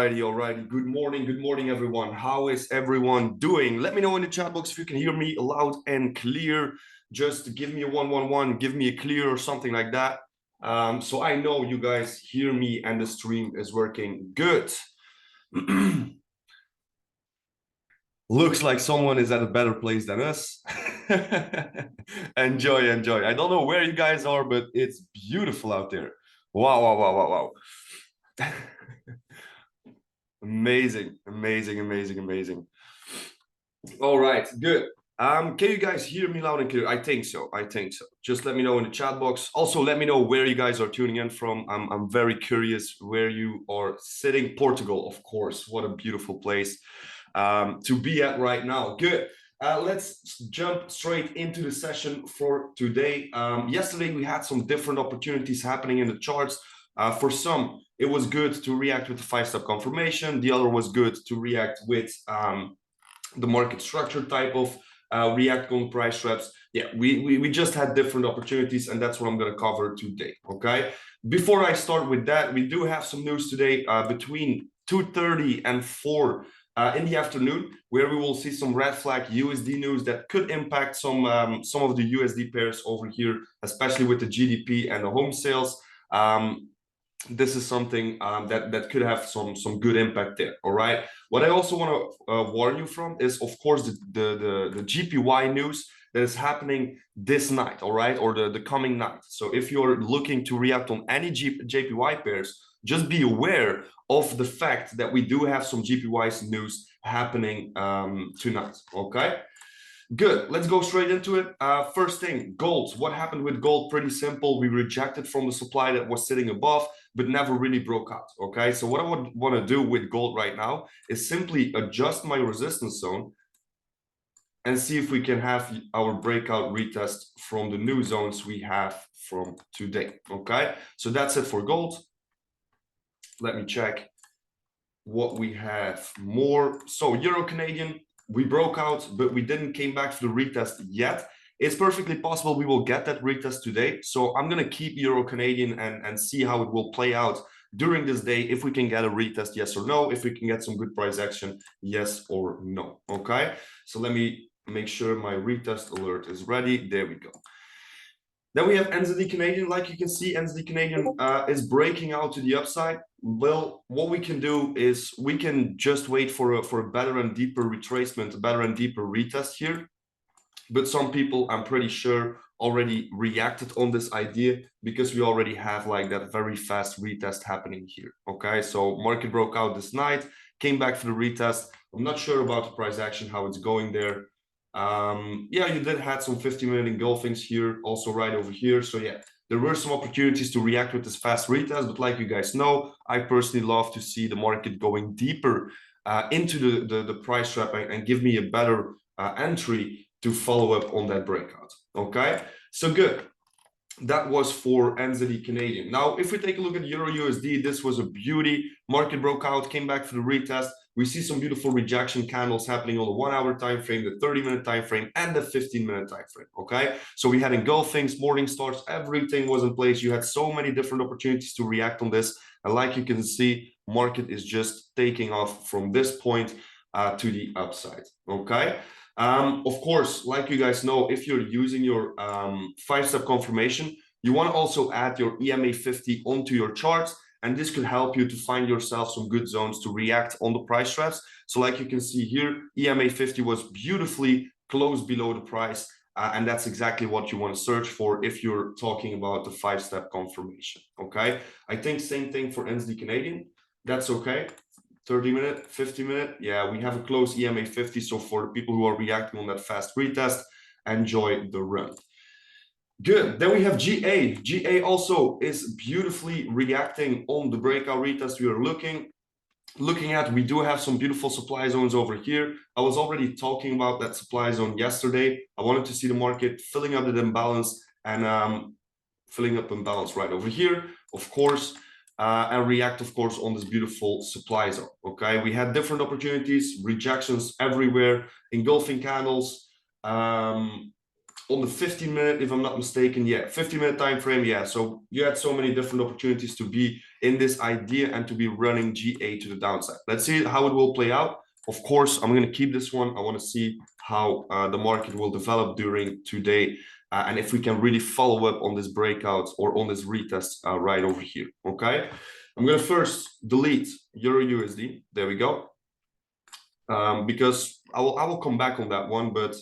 Alrighty. Good morning, everyone. How is everyone doing? Let me know in the chat box if you can hear me loud and clear. Just give me a 111, give me a clear or something like that. So I know you guys hear me and the stream is working good. Looks like someone is at a better place than us. Enjoy. I don't know where you guys are, but it's beautiful out there. Wow. Amazing. All right, good. Can you guys hear me loud and clear? I think so. Just let me know in the chat box. Also, let me know where you guys are tuning in from. I'm very curious where you are sitting. Portugal, of course. What a beautiful place to be at right now. Good. Let's jump straight into the session for today. Yesterday, we had some different opportunities happening in the charts. For some, it was good to react with the 5-step confirmation. The other was good to react with the market structure type of react on price traps. Yeah, we just had different opportunities, and that's what I'm going to cover today. Okay, before I start with that, we do have some news today between 2:30 and 4 in the afternoon, where we will see some red flag USD news that could impact some of the USD pairs over here, especially with the GDP and the home sales. This is something that could have some good impact there. All right, what I also want to warn you from is, of course, the GPY news that is happening this night, all right, or the coming night. So if you're looking to react on any JPY pairs, just be aware of the fact that we do have some GPY news happening tonight. Okay, good. Let's go straight into it. First thing, gold. What happened with gold? Pretty simple. We rejected from the supply that was sitting above, but never really broke out. Okay, so what I would want to do with gold right now is simply adjust my resistance zone and see if we can have our breakout retest from the new zones we have from today. Okay, so that's it for gold. Let me check what we have more. So Euro Canadian, we broke out, but we didn't came back for the retest yet. It's perfectly possible we will get that retest today. So I'm going to keep Euro Canadian and see how it will play out during this day. If we can get a retest, yes or no. If we can get some good price action, yes or no. Okay, so let me make sure my retest alert is ready. There we go. Then we have NZD Canadian. Like you can see, NZD Canadian is breaking out to the upside. Well, what we can do is we can just wait for a better and deeper retracement, a better and deeper retest here. But some people, I'm pretty sure, already reacted on this idea because we already have like that very fast retest happening here. Okay, so market broke out this night, came back for the retest. I'm not sure about the price action, how it's going there. Yeah, you did had some 50-minute engulfings here, also right over here. So yeah, there were some opportunities to react with this fast retest, but like you guys know, I personally love to see the market going deeper into the price trap and give me a better entry to follow up on that breakout. Okay, so good. That was for NZD Canadian. Now, if we take a look at Euro USD, this was a beauty. Market broke out, came back for the retest. We see some beautiful rejection candles happening on the 1-hour time frame, the 30-minute time frame, and the 15-minute time frame. Okay, so we had engulfings, morning stars, everything was in place. You had so many different opportunities to react on this, and like you can see, market is just taking off from this point to the upside. Okay. Of course, like you guys know, if you're using your 5-step confirmation, you want to also add your EMA 50 onto your charts, and this could help you to find yourself some good zones to react on the price traps. So like you can see here, EMA 50 was beautifully close below the price, and that's exactly what you want to search for if you're talking about the 5-step confirmation. Okay, I think same thing for NZD Canadian. That's okay. 30-minute, 50-minute, yeah, we have a close EMA 50. So for the people who are reacting on that fast retest, enjoy the run. Good. Then we have GA. GA also is beautifully reacting on the breakout retest we are looking at. We do have some beautiful supply zones over here. I was already talking about that supply zone yesterday. I wanted to see the market filling up the imbalance and filling up imbalance right over here, of course. And react, of course, on this beautiful supply zone. Okay, we had different opportunities, rejections everywhere, engulfing candles, on the 15-minute, if I'm not mistaken, yeah, 15-minute time frame, yeah. So you had so many different opportunities to be in this idea and to be running GA to the downside. Let's see how it will play out. Of course, I'm going to keep this one. I want to see how the market will develop during today, and if we can really follow up on this breakout or on this retest right over here. Okay, I'm going to first delete Euro USD. There we go. Because I will come back on that one, but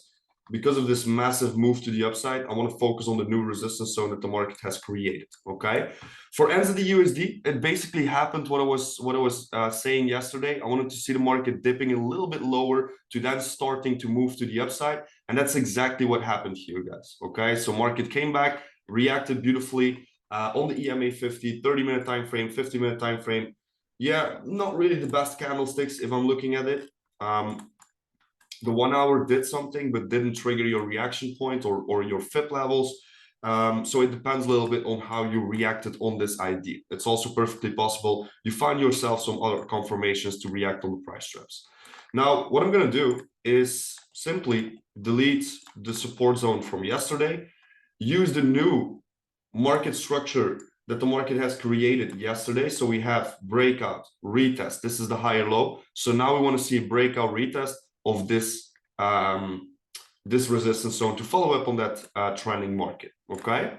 because of this massive move to the upside, I want to focus on the new resistance zone that the market has created. Okay, for NZD USD, it basically happened what I was saying yesterday. I wanted to see the market dipping a little bit lower to then starting to move to the upside, and that's exactly what happened here, guys. Okay, so market came back, reacted beautifully on the EMA 50, 30-minute time frame, 50-minute time frame. Yeah, not really the best candlesticks if I'm looking at it. The 1 hour did something, but didn't trigger your reaction point or your FIP levels. So it depends a little bit on how you reacted on this idea. It's also perfectly possible you find yourself some other confirmations to react on the price traps. Now, what I'm going to do is simply delete the support zone from yesterday, use the new market structure that the market has created yesterday. So we have breakout, retest. This is the higher low. So now we want to see a breakout retest of this this resistance zone to follow up on that trending market. Okay.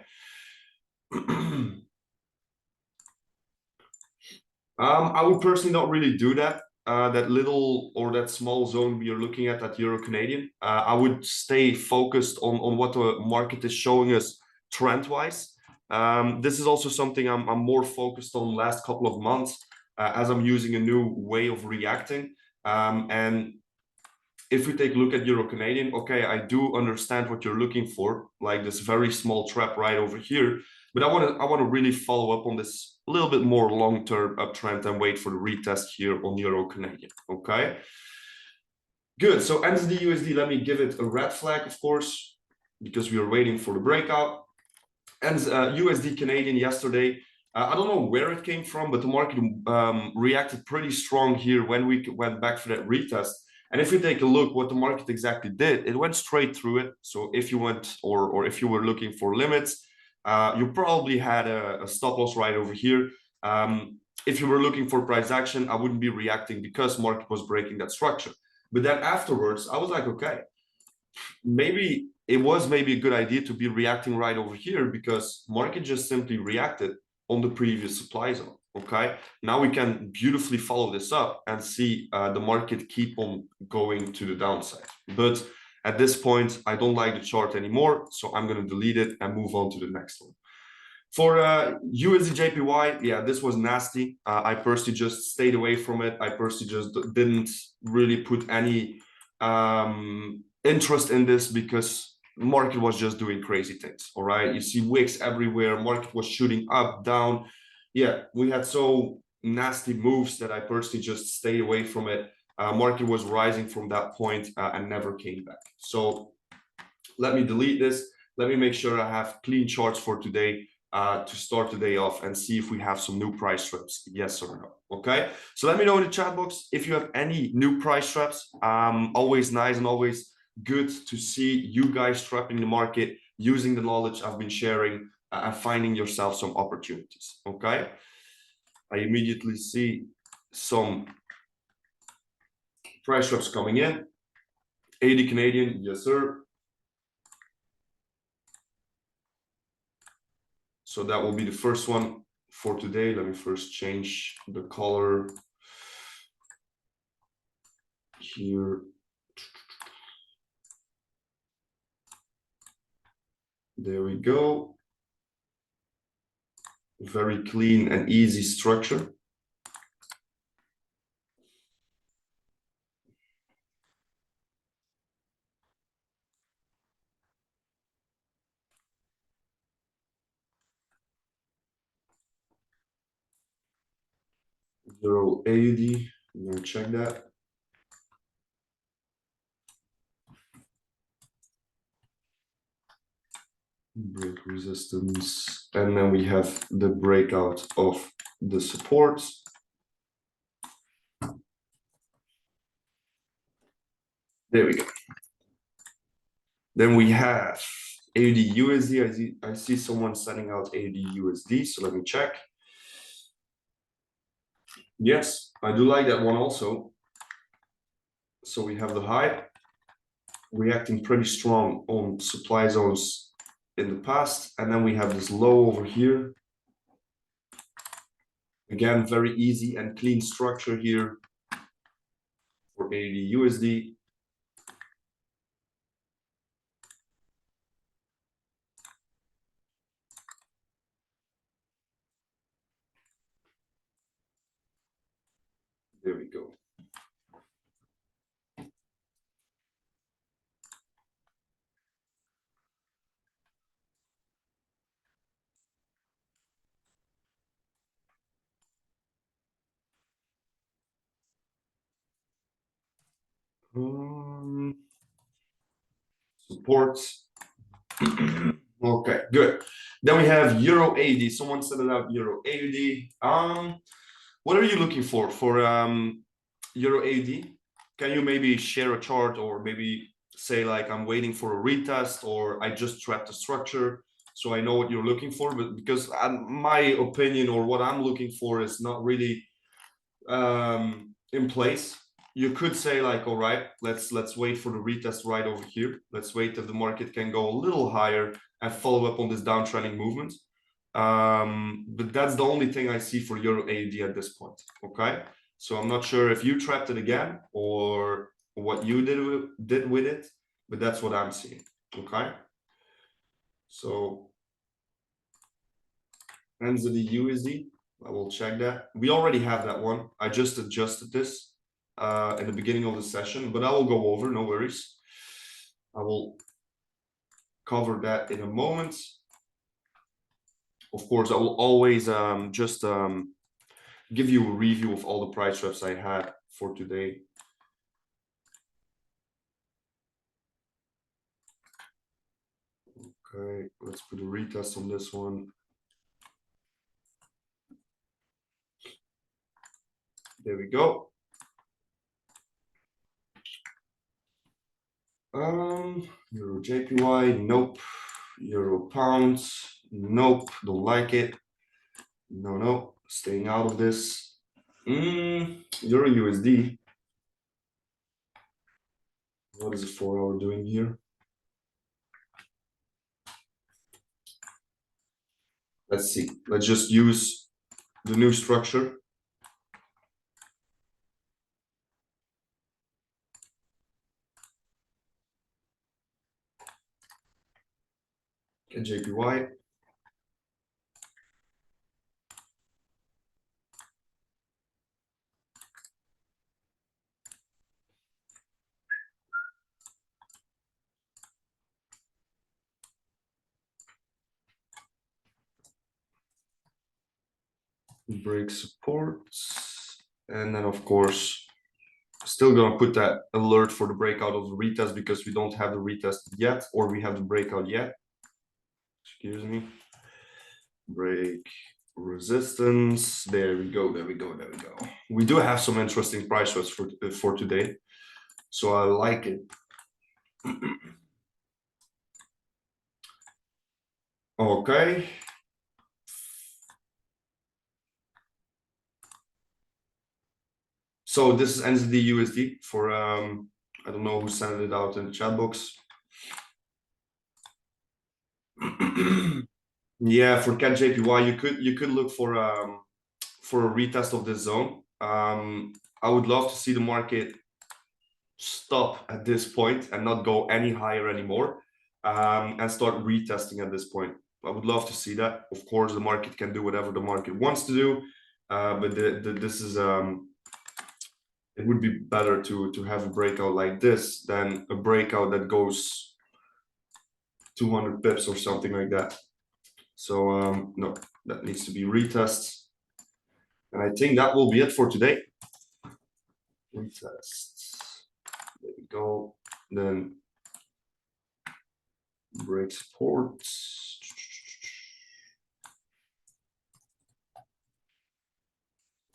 I would personally not really do that. That little or that small zone we are looking at Euro Canadian. I would stay focused on what the market is showing us trend wise. This is also something I'm more focused on last couple of months as I'm using a new way of reacting. And if we take a look at Euro Canadian, okay, I do understand what you're looking for, like this very small trap right over here. But I want to really follow up on this a little bit more long-term uptrend and wait for the retest here on Euro Canadian. Okay. Good. So NZD USD, let me give it a red flag, of course, because we are waiting for the breakout. And USD Canadian yesterday, I don't know where it came from, but the market reacted pretty strong here when we went back for that retest. And if you take a look what the market exactly did, it went straight through it. So if you went or if you were looking for limits, you probably had a stop loss right over here. If you were looking for price action, I wouldn't be reacting because market was breaking that structure. But then afterwards, I was like, okay, maybe it was maybe a good idea to be reacting right over here because market just simply reacted on the previous supply zone. Okay, now we can beautifully follow this up and see the market keep on going to the downside. But at this point, I don't like the chart anymore, so I'm going to delete it and move on to the next one. For USD JPY, yeah, this was nasty. I personally just stayed away from it. I personally just didn't really put any interest in this because market was just doing crazy things. All right, you see wicks everywhere. Market was shooting up, down. Yeah, we had so nasty moves that I personally just stayed away from it. Market was rising from that point and never came back. So let me delete this. Let me make sure I have clean charts for today to start the day off and see if we have some new price traps, yes or no. Okay, so let me know in the chat box if you have any new price traps. Always nice and always good to see you guys trapping the market using the knowledge I've been sharing and finding yourself some opportunities. Okay, I immediately see some price traps coming in. 80 Canadian, yes sir. So that will be the first one for today. Let me first change the color here. There we go. Very clean and easy structure. Euro AUD, I'm gonna check that. Break resistance, and then we have the breakout of the supports. There we go. Then we have AUD USD. I see someone sending out AUD USD. So let me check. Yes, I do like that one also. So we have the high reacting pretty strong on supply zones in the past, and then we have this low over here. Again, very easy and clean structure here for AUD USD. There we go. Supports. Okay, good. Then we have Euro AUD. Someone said it out, Euro AUD. What are you looking for Euro AUD? Can you maybe share a chart, or maybe say like I'm waiting for a retest, or I just trapped a structure, so I know what you're looking for? But because my opinion or what I'm looking for is not really in place. You could say like, all right, let's wait for the retest right over here. Let's wait if the market can go a little higher and follow up on this downtrending movement. But that's the only thing I see for Euro AUD at this point. Okay, so I'm not sure if you trapped it again or what you did with it, but that's what I'm seeing. Okay, so NZD USD, I will check that. We already have that one. I just adjusted this in the beginning of the session, but I will go over, no worries. I will cover that in a moment. Of course, I will always just give you a review of all the price traps I had for today. Okay, let's put a retest on this one. There we go. Euro JPY, nope. Euro pounds, nope. Don't like it. No, staying out of this. Euro USD. What is the 4-hour doing here? Let's see. Let's just use the new structure. Get JPY. Break supports. And then, of course, still gonna put that alert for the breakout of the retest because we don't have the retest yet, or we have the breakout yet. Excuse me. Break resistance. There we go. We do have some interesting price traps for today, so I like it. Okay. So this is NZD USD for I don't know who sent it out in the chat box. Yeah, for CAD JPY, you could look for a retest of this zone. I would love to see the market stop at this point and not go any higher anymore, and start retesting at this point. I would love to see that. Of course, the market can do whatever the market wants to do, but this is it would be better to have a breakout like this than a breakout that goes 200 pips or something like that. So no, that needs to be retests. And I think that will be it for today. Retests. There we go. Then break supports.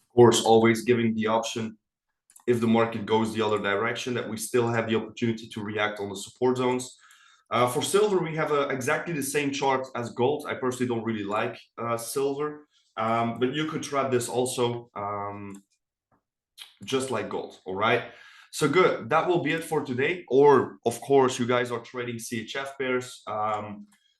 Of course, always giving the option, if the market goes the other direction, that we still have the opportunity to react on the support zones. For silver, we have exactly the same chart as gold. I personally don't really like silver, but you could trap this also just like gold. All right. So good. That will be it for today. Or of course, you guys are trading CHF pairs.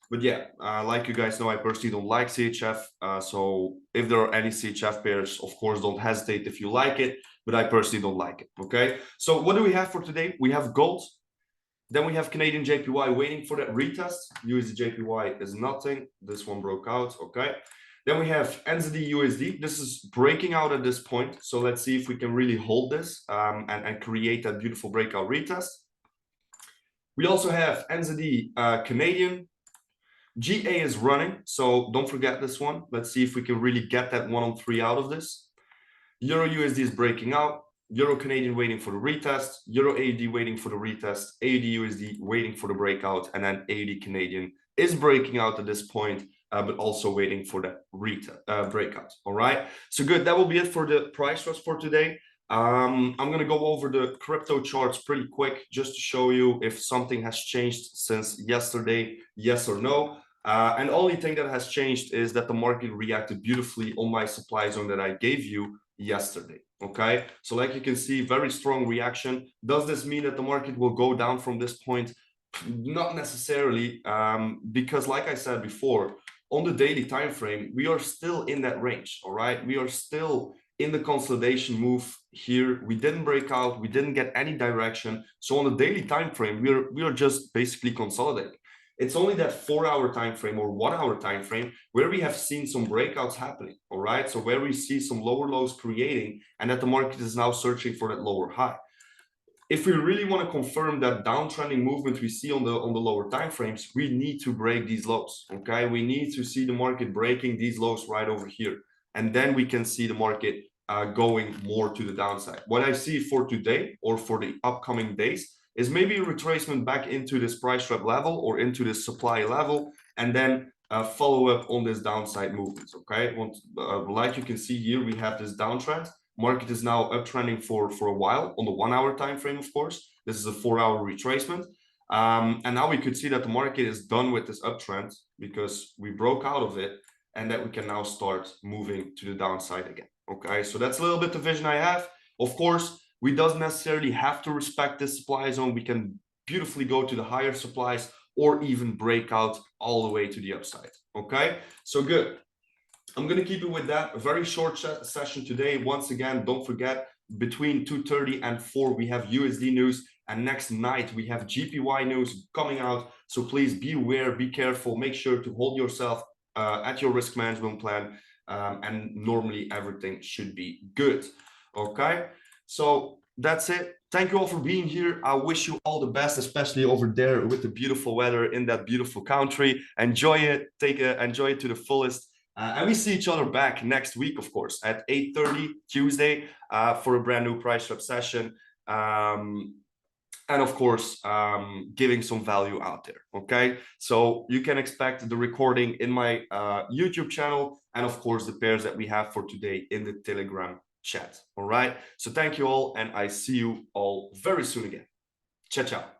But yeah, like you guys know, I personally don't like CHF. So if there are any CHF pairs, of course, don't hesitate if you like it. But I personally don't like it. Okay. So what do we have for today? We have gold. Then we have Canadian JPY waiting for that retest. USD JPY is nothing. This one broke out. Okay. Then we have NZD USD. This is breaking out at this point. So let's see if we can really hold this and create that beautiful breakout retest. We also have NZD Canadian. GA is running. So don't forget this one. Let's see if we can really get that 1-on-3 out of this. Euro USD is breaking out. Euro Canadian waiting for the retest. Euro AUD waiting for the retest. AUD USD waiting for the breakout. And then AUD Canadian is breaking out at this point, but also waiting for the breakout. All right. So good. That will be it for the price trust for today. I'm going to go over the crypto charts pretty quick just to show you if something has changed since yesterday, yes or no. And the only thing that has changed is that the market reacted beautifully on my supply zone that I gave you yesterday. Okay, so like you can see, very strong reaction. Does this mean that the market will go down from this point? Not necessarily, because like I said before, on the daily time frame, we are still in that range. All right, we are still in the consolidation move here. We didn't break out, we didn't get any direction. So on the daily time frame, we are just basically consolidating. It's only that 4-hour time frame or 1-hour time frame where we have seen some breakouts happening. All right, so where we see some lower lows creating and that the market is now searching for that lower high. If we really want to confirm that downtrending movement we see on the lower time frames, we need to break these lows. Okay, we need to see the market breaking these lows right over here, and then we can see the market going more to the downside. What I see for today or for the upcoming days is maybe a retracement back into this price trap level or into this supply level, and then follow up on this downside movements. Okay, like you can see here, we have this downtrend. Market is now uptrending for a while on the 1-hour time frame. Of course, this is a 4-hour retracement, and now we could see that the market is done with this uptrend because we broke out of it, and that we can now start moving to the downside again. Okay, so that's a little bit the vision I have. Of course, we don't necessarily have to respect this supply zone. We can beautifully go to the higher supplies or even break out all the way to the upside. Okay, so good. I'm going to keep it with that. A very short session today. Once again, don't forget, between 2:30 and 4, we have USD news. And next night, we have GPY news coming out. So please be aware, be careful. Make sure to hold yourself at your risk management plan. And normally, everything should be good. Okay, so that's it. Thank you all for being here. I wish you all the best, especially over there with the beautiful weather in that beautiful country. Enjoy it. Enjoy it to the fullest. And we see each other back next week, of course, at 8:30 Tuesday for a brand new price trap session. And of course, giving some value out there. Okay, so you can expect the recording in my YouTube channel, and of course, the pairs that we have for today in the Telegram chat. All right, so thank you all, and I see you all very soon again. Ciao, ciao.